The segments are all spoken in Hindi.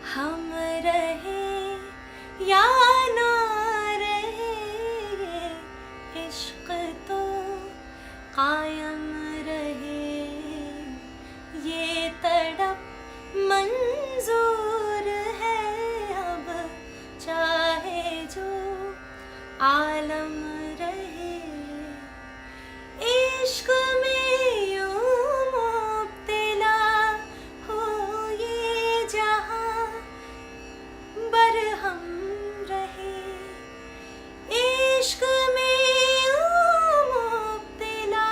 हम रहे या ना रहे, इश्क तो कायम रहे। ये तड़प मंजूर है, अब चाहे जो आलम रहे। इश्क में यूं मुब्तला हो ये जहां, बरहम रहे। इश्क में यूं मुब्तला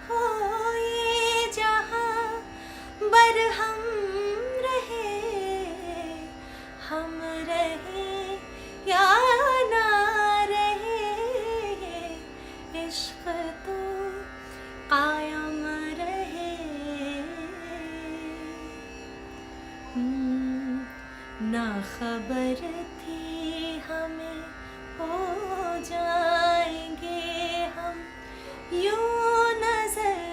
हो ये जहां, बरहम रहे। हम रहे या ना रहे, इश्क तो कायम रहे। ना खबर थी हमें हो जाएंगे हम यूं नजरअंदाज,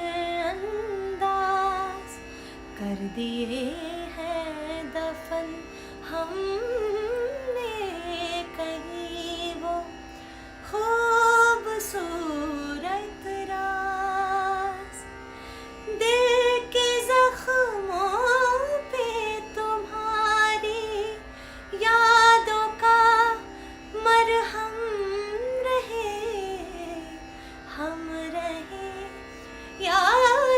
कर दिए हैं दफन हमने कहीं वो खूबसूरत राज। दिल के जख्मों पे तुम्हारी यादों का मरहम रहे। हम रहे या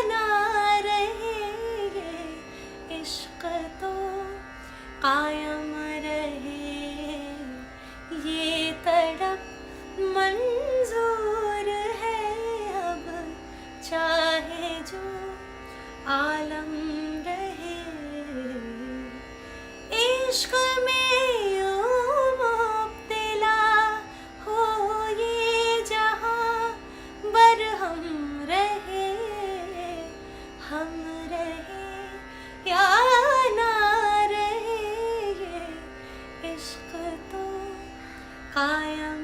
ना रहे, इश्क तो कायम रहे। ये तड़प मंजूर है, अब चाहे जो आलम रहे। इश्क में यूं मुब्तला हो ये जहां, बरहम रहे। हम रहे या ना रहे, इश्क तो कायम